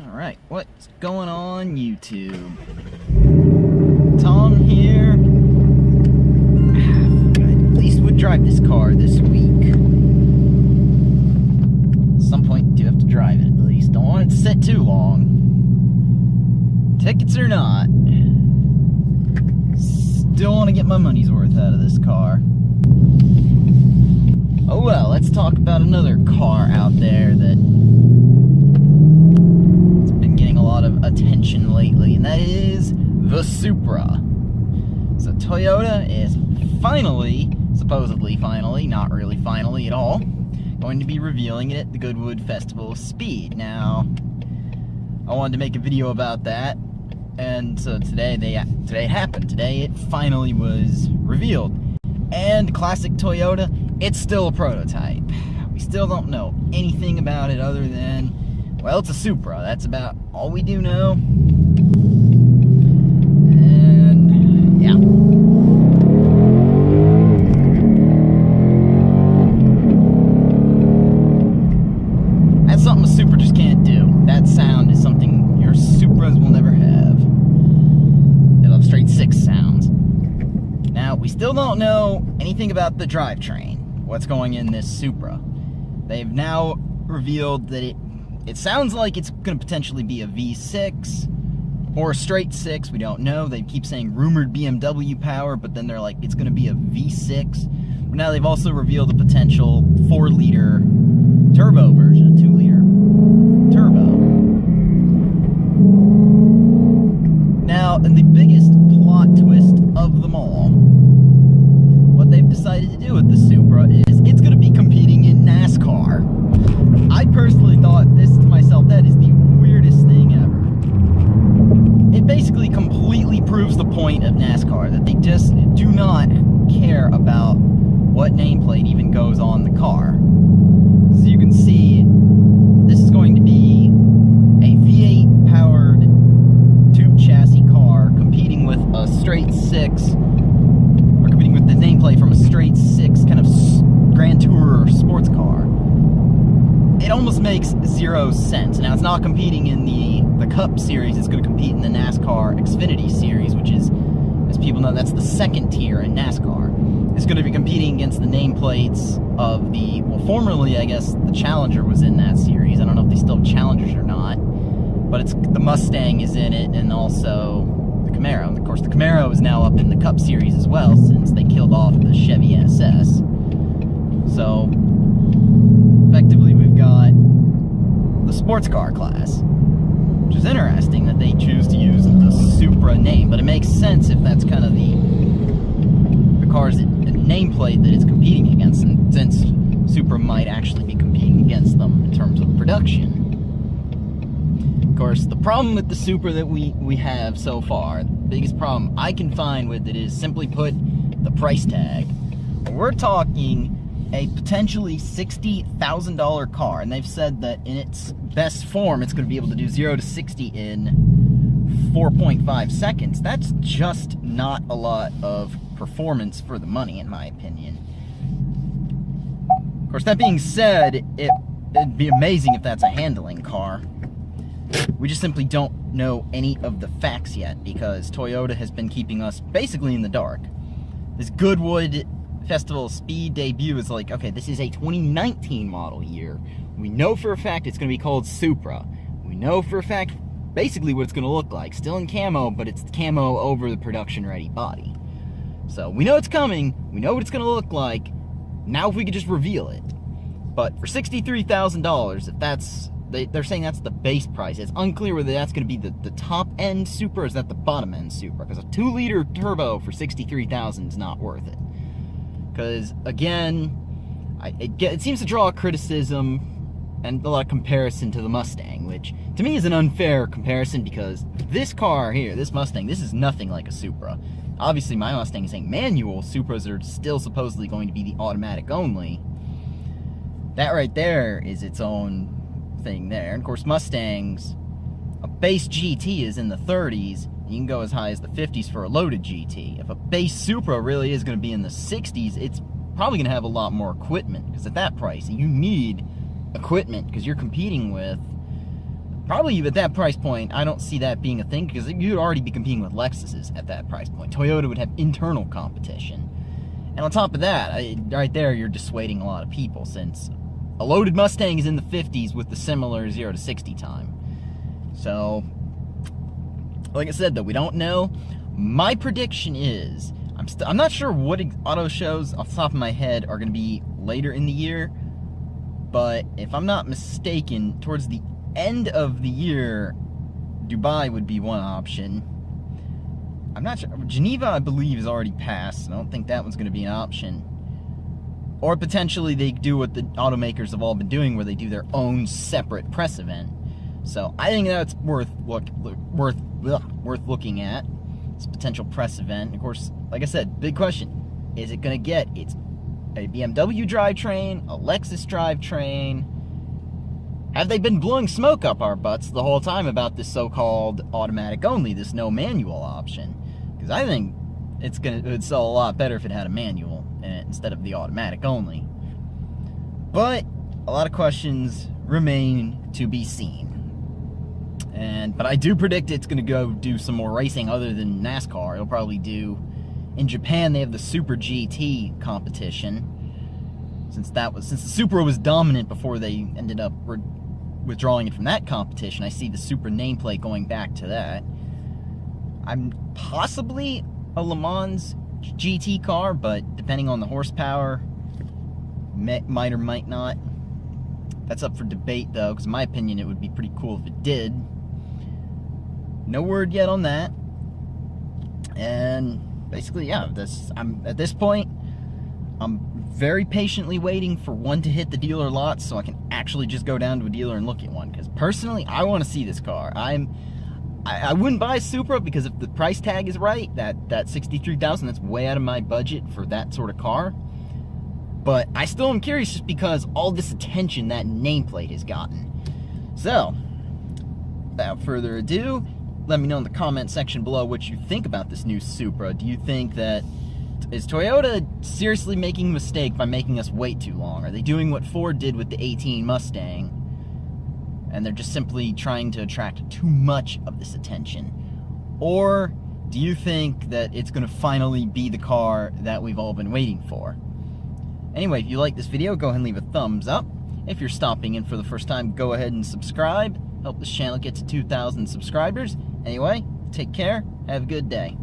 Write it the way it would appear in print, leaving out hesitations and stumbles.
Alright, what's going on YouTube? Tom here. At least would drive this car this week. At some point, do have to drive it at least. Don't want it to sit too long. Tickets or not. Still want to get my money's worth out of this car. Oh well, let's talk about another car out there that has been getting a lot of attention lately, and that is the Supra. So Toyota is finally, supposedly finally, not really finally at all, going to be revealing it at the Goodwood Festival of Speed. Now, I wanted to make a video about that, and so today it happened. Today it finally was revealed. And classic Toyota, it's still a prototype. We still don't know anything about it other than, well, it's a Supra. That's about all we do know. And, yeah. That's something a Supra just can't do. That sound is something your Supras will never have. They'll have straight 6 sounds. Now, we still don't know anything about the drivetrain, what's going in this Supra. They've now revealed that it sounds like it's going to potentially be a V6 or a straight 6, we don't know. They keep saying rumored BMW power, but then they're like, it's going to be a V6. But now they've also revealed a potential 4-liter turbo version, a 2-liter turbo. Now, and the biggest plot twist of them all, what they've decided to do with the Supra is it's going to be competing in NASCAR. I personally thought this to myself, that is the weirdest thing ever. It basically completely proves the point of NASCAR, that they just do not care about what nameplate even goes on the car. So you can see, this is going to be a V8 powered tube chassis car competing with a straight 6, or competing with the nameplate from a straight 6 kind of Grand Tour or sports car. It almost makes zero sense. Now, it's not competing in the Cup Series, it's going to compete in the NASCAR Xfinity Series, which is, as people know, that's the second tier in NASCAR. It's going to be competing against the nameplates of the, well, formerly, I guess, the Challenger was in that series. I don't know if they still have Challengers or not, but it's the Mustang is in it, and also the Camaro. And of course, the Camaro is now up in the Cup Series as well, since they killed off the Chevy SS. So, effectively, we've got the sports car class, which is interesting that they choose to use the Supra name, but it makes sense if that's kind of the car's nameplate that it's competing against, and since Supra might actually be competing against them in terms of production. Of course, the problem with the Supra that we have so far, the biggest problem I can find with it is, simply put, the price tag. We're talking a potentially $60,000 car, and they've said that in its best form, it's going to be able to do 0 to 60 in 4.5 seconds. That's just not a lot of performance for the money, in my opinion. Of course, that being said, it'd be amazing if that's a handling car. We just simply don't know any of the facts yet, because Toyota has been keeping us basically in the dark. This Goodwood Festival of Speed debut is like, okay, this is a 2019 model year. We know for a fact it's going to be called Supra. We know for a fact basically what it's going to look like. Still in camo, but it's camo over the production-ready body. So we know it's coming. We know what it's going to look like. Now if we could just reveal it. But for $63,000, if that's... They're saying that's the base price. It's unclear whether that's going to be the top-end Supra or is that the bottom-end Supra. Because a 2-liter turbo for $63,000 is not worth it. Because, again, it seems to draw a criticism and a lot of comparison to the Mustang, which to me is an unfair comparison, because this car here, this Mustang, this is nothing like a Supra. Obviously, my Mustang is a manual. Supras are still supposedly going to be the automatic only. That right there is its own thing there. And of course, Mustangs, a base GT is in the 30s. You can go as high as the 50s for a loaded GT. If a base Supra really is going to be in the 60s, it's probably going to have a lot more equipment, because at that price, you need equipment, because you're competing with Probably at that price point, I don't see that being a thing, because you'd already be competing with Lexuses at that price point. Toyota would have internal competition. And on top of that, right there, you're dissuading a lot of people, since a loaded Mustang is in the 50s with the similar 0 to 60 time. So, like I said, though, we don't know. My prediction is, I'm not sure what auto shows off the top of my head are going to be later in the year, but if I'm not mistaken, towards the end of the year, Dubai would be one option. I'm not sure. Geneva, I believe, is already passed. I don't think that one's going to be an option. Or potentially they do what the automakers have all been doing, where they do their own separate press event. So I think that's worth looking at. It's a potential press event. Of course, like I said, big question: is it going to get a BMW drivetrain, a Lexus drivetrain? Have they been blowing smoke up our butts the whole time about this so-called automatic only, this no manual option? Because I think it would sell a lot better if it had a manual in it instead of the automatic only. But a lot of questions remain to be seen. But I do predict it's going to go do some more racing other than NASCAR. It'll probably do, in Japan they have the Supra GT competition. Since the Supra was dominant before they ended up withdrawing it from that competition, I see the Supra nameplate going back to that. I'm possibly a Le Mans GT car, but depending on the horsepower, might or might not. That's up for debate, though, because in my opinion, it would be pretty cool if it did. No word yet on that. And basically, yeah, at this point, I'm very patiently waiting for one to hit the dealer lots so I can actually just go down to a dealer and look at one. Because personally, I want to see this car. I wouldn't buy a Supra, because if the price tag is right, that $63,000, that's way out of my budget for that sort of car. But I still am curious, just because all this attention that nameplate has gotten. So, without further ado, let me know in the comment section below what you think about this new Supra. Do you think that, is Toyota seriously making a mistake by making us wait too long? Are they doing what Ford did with the 18 Mustang, and they're just simply trying to attract too much of this attention? Or do you think that it's going to finally be the car that we've all been waiting for? Anyway, if you like this video, go ahead and leave a thumbs up. If you're stopping in for the first time, go ahead and subscribe. Help this channel get to 2,000 subscribers. Anyway, take care. Have a good day.